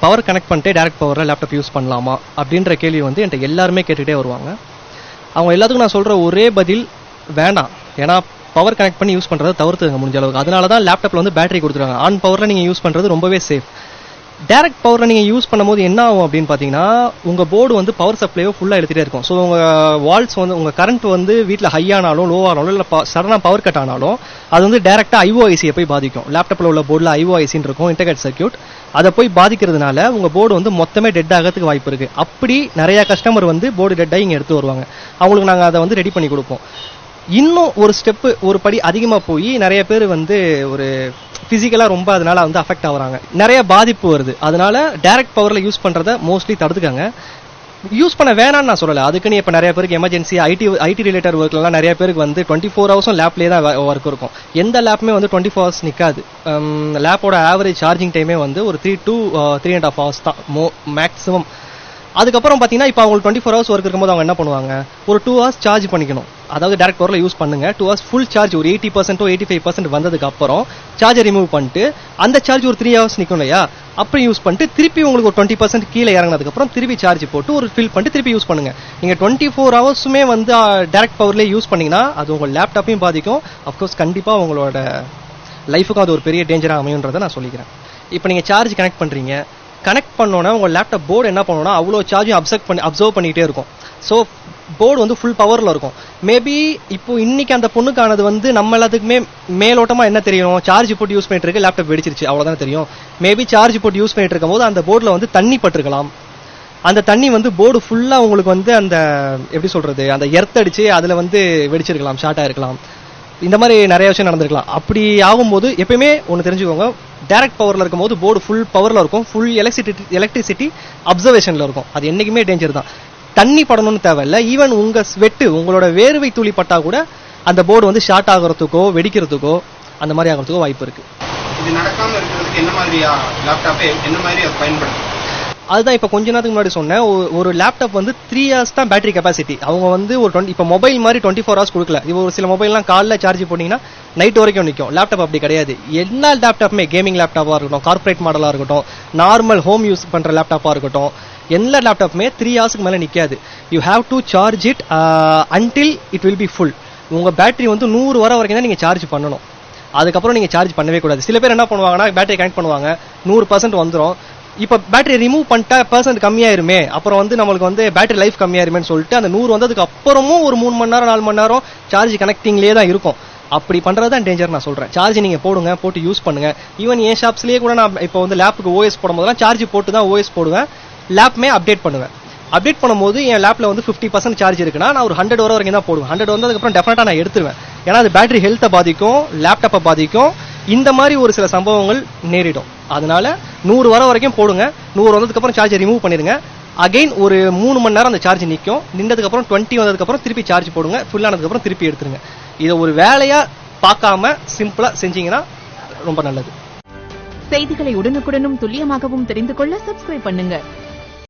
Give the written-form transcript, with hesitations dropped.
Power connect பண்ணிட்டு direct பவரில் laptop use பண்ணலாமா அப்படின்ற கேள்வி வந்து என்கிட்ட எல்லாருமே கேட்டுகிட்டே வருவாங்க. அவங்க எல்லாத்துக்கும் நான் சொல்கிற ஒரே பதில் வேண்டாம். ஏன்னா பவர் கனெக்ட் பண்ணி யூஸ் பண்ணுறதை தவிர்த்துங்க முடிஞ்ச அளவுக்கு. அதனால தான் லேப்டாப்பில் வந்து பேட்டரி கொடுத்துருவாங்க. ஆன் பவரில் நீங்கள் யூஸ் பண்ணுறது ரொம்பவே சேஃப். டேரக்ட் பவரில் நீங்கள் யூஸ் பண்ணும்போது என்ன ஆகும் அப்படின்னு பார்த்தீங்கன்னா, உங்கள் போர்டு வந்து பவர் சப்ளையோ ஃபுல்லாக எடுத்துகிட்டே இருக்கும். ஸோ உங்கள் வால்ஸ் வந்து உங்கள் கரண்ட் வந்து வீட்டில் ஹை ஆனாலும் லோ ஆனாலும் இல்லை சடனாக பவர் கட் ஆனாலும் அது வந்து டேரெக்டாக ஐஓஐசியை போய் பாதிக்கும். லேப்டாப்பில் உள்ள போர்டில் ஐஓஐசின்னு இருக்கும், இன்டகிரேட்டட் சர்க்யூட். அதை போய் பாதிக்கிறதுனால உங்கள் போர்டு வந்து மொத்தமே டெட் ஆகிறதுக்கு வாய்ப்பு இருக்குது. அப்படி நிறைய கஸ்டமர் வந்து போர்டு டெட்டாக இங்கே எடுத்து வருவாங்க. அவங்களுக்கு நாங்கள் அதை வந்து ரெடி பண்ணி கொடுப்போம். இன்னும் ஒரு ஸ்டெப்பு ஒரு படி அதிகமாக போய் நிறைய பேர் வந்து ஒரு ஃபிசிக்கலாக ரொம்ப அதனால வந்து அஃபெக்ட் ஆகுறாங்க, நிறைய பாதிப்பு வருது. அதனால டைரக்ட் பவரில் யூஸ் பண்ணுறதை மோஸ்ட்லி தடுத்துக்காங்க. யூஸ் பண்ண வேணான்னு நான் சொல்லலை. அதுக்குன்னு இப்போ நிறைய பேருக்கு எமர்ஜென்சி ஐடி ரிலேட்டட் ஒர்க்லாம் நிறைய பேருக்கு வந்து 24 ஹவர்ஸும் லேப்லேயே தான் ஒர்க் இருக்கும். எந்த லேப்புமே வந்து 24 ஹவர்ஸ் நிற்காது. லேப்போட ஆவரேஜ் சார்ஜிங் டைமே வந்து ஒரு 3 to 3.5 ஹவர்ஸ் தான் மேக்ஸிமம். அதுக்கப்புறம் பார்த்தீங்கன்னா இப்போ அவங்களுக்கு 24 ஹவர்ஸ் ஒர்க் இருக்கும்போது அவங்க என்ன பண்ணுவாங்க, ஒரு 2 ஹவர்ஸ் சார்ஜ் பண்ணிக்கணும். அதாவது டேரக்ட் பவரில் யூஸ் பண்ணுங்க. 2 ஹவர்ஸ் ஃபுல் சார்ஜ் ஒரு 80% 85% வந்ததுக்கு அப்புறம் சார்ஜர் ரிமூவ் பண்ணிட்டு அந்த சார்ஜ் ஒரு 3 ஹவர்ஸ் நிற்கும் இல்லையா, அப்படி யூஸ் பண்ணிட்டு திருப்பி உங்களுக்கு ஒரு 20% கீழே இறங்கினதுக்கப்புறம் திருப்பி சார்ஜ் போட்டு ஒரு ஃபில் பண்ணிட்டு திருப்பி யூஸ் பண்ணுங்க. நீங்கள் 24 ஹவர்ஸுமே வந்து டேரக்ட் பவர்லேயே யூஸ் பண்ணீங்கன்னா அது உங்கள் லேப்டாப்பையும் பாதிக்கும். அஃப்கோர்ஸ் கண்டிப்பாக உங்களோட லைஃபுக்கும் அது ஒரு பெரிய டேஞ்சராக அமையுன்றதை நான் சொல்லிக்கிறேன். இப்போ நீங்கள் சார்ஜ் கனெக்ட் பண்ணுறீங்க, கனெக்ட் பண்ணோன்னா உங்கள் லேப்டாப் போர்டு என்ன பண்ணணும்னா அவ்வளோ சார்ஜும் அப்சர்வ் பண்ணிகிட்டே இருக்கும். ஸோ போர்டு வந்து ஃபுல் பவரில் இருக்கும். மேபி இப்போ இன்னைக்கு அந்த பொண்ணுக்கானது வந்து நம்ம எல்லாத்துக்குமே மேலோட்டமாக என்ன தெரியும், சார்ஜ் போட்டு யூஸ் பண்ணிட்டு இருக்கு, லேப்டாப் வெடிச்சிருச்சு, அவ்வளோதான் தெரியும். மேபி சார்ஜ் போட்டு யூஸ் பண்ணிட்டு இருக்கும் போது அந்த போர்டில் வந்து தண்ணி பட்டிருக்கலாம். அந்த தண்ணி வந்து போர்டு ஃபுல்லாக உங்களுக்கு வந்து அந்த எப்படி சொல்றது, அந்த எர்த் அடிச்சு அதில் வந்து வெடிச்சிருக்கலாம், ஷார்ட் ஆயிருக்கலாம். இந்த மாதிரி நிறைய விஷயம் நடந்திருக்கலாம். அப்படி ஆகும்போது எப்பயுமே ஒன்று தெரிஞ்சுக்கோங்க, டைரக்ட் பவரில் இருக்கும்போது போர்டு ஃபுல் பவரில் இருக்கும், ஃபுல் எலக்ட்ரிசிட்டி அப்சர்வேஷனில் இருக்கும். அது என்றைக்குமே டேஞ்சர் தான். தண்ணி படணும்னு தேவையில்லை. ஈவன் உங்கள் ஸ்வெட்டு உங்களோட வேர்வை துளி பட்டா கூட அந்த போர்டு வந்து ஷார்ட் ஆகிறதுக்கோ வெடிக்கிறதுக்கோ அந்த மாதிரி ஆகிறதுக்கோ வாய்ப்பு இருக்கு. இது நடக்காம இருக்கிறதுக்கு என்ன மாதிரி லேப்டாப்பை என்ன மாதிரி பயன்படுத்தும்? அதுதான் இப்போ கொஞ்ச நேரத்துக்கு முன்னாடி சொன்னேன். ஒரு லேப்டாப் வந்து 3 ஹவர்ஸ் தான் பேட்டரி கெப்பாசிட்டி. அவங்க வந்து ஒரு 20 இப்போ மொபைல் மாதிரி 24 ஹவர்ஸ் கொடுக்கல. இப்போ ஒரு சில மொபைல்லாம் காலைல சார்ஜ் போட்டிங்கன்னா நைட் வரைக்கும் நிற்கும். லேப்டாப் அப்படி கிடையாது. எல்லா லேப்டாப்புமே கேமிங் லேப்டாப்பாக இருக்கட்டும், கார்பரேட் மாடலாக இருக்கட்டும், நார்மல் ஹோம் யூஸ் பண்ணுற லேப்டாப்பாக இருக்கட்டும், எல்லா லேப்டாப்புமே 3 ஹவர்ஸ்க்கு மேலே நிற்காது. You have to charge it until it will be full. உங்கள் பேட்டரி வந்து 100 வர வரைக்கும் தான் நீங்கள் சார்ஜ் பண்ணணும். அதுக்கப்புறம் நீங்கள் சார்ஜ் பண்ணவே கூடாது. சில பேர் என்ன பண்ணுவாங்கன்னா பேட்டரி கனெக்ட் பண்ணுவாங்க, 100% வந்துடும். இப்போ பேட்டரி ரிமூவ் பண்ணிட்டா % கம்மியாயிருமே, அப்புறம் வந்து நம்மளுக்கு வந்து பேட்டரி லைஃப் கம்மியாயிருமே சொல்லிட்டு அந்த 100 வந்ததுக்கு அப்புறமும் ஒரு 3 மணி நேரம் 4 மணி நேரம் சார்ஜ் கனெக்டிங்லேயே தான் இருக்கும். அப்படி பண்றது தான் டேஞ்சர் நான் சொல்றேன். சார்ஜ் நீங்க போடுங்க, போட்டு யூஸ் பண்ணுங்க. ஈவன் என் ஷாப்ஸ்லேயே கூட நான் இப்போ வந்து லேப்புக்கு ஓஎஸ் போடும் போதெல்லாம் சார்ஜ் போட்டு தான் ஓஎஸ் போடுவேன். லேப்மே அப்டேட் பண்ணுவேன். அப்டேட் பண்ணும்போது என் லேப்ல வந்து 50% சார்ஜ் இருக்குன்னா நான் ஒரு 100 வர வரைக்கும் தான் போடுவேன். 100 வந்ததுக்கப்புறம் டெஃபினட்டா நான் எடுத்துருவேன். ஏன்னா அது பேட்டரி ஹெல்த்தை பாதிக்கும், லேப்டாப்பை பாதிக்கும். இந்த மாதிரி ஒரு சில சம்பவங்கள் நேரிடும். அதனால 100 வர வரைக்கும் போடுங்க. 100 வந்ததுக்கப்புறம் சார்ஜை ரிமூவ் பண்ணிடுங்க. அகைன் ஒரு 3 மணி நேரம் அந்த சார்ஜ் நிற்கும். நின்றதுக்கப்புறம் 20 வந்ததுக்கப்புறம் திருப்பி சார்ஜ் போடுங்க. ஃபுல் ஆனதுக்கப்புறம் திருப்பி எடுத்துருங்க. இதை ஒரு வேலையா பார்க்காம சிம்பிளா செஞ்சீங்கன்னா ரொம்ப நல்லது. செய்திகளை உடனுக்குடனும் துல்லியமாகவும் தெரிந்து கொள்ள சப்ஸ்கிரைப் பண்ணுங்க.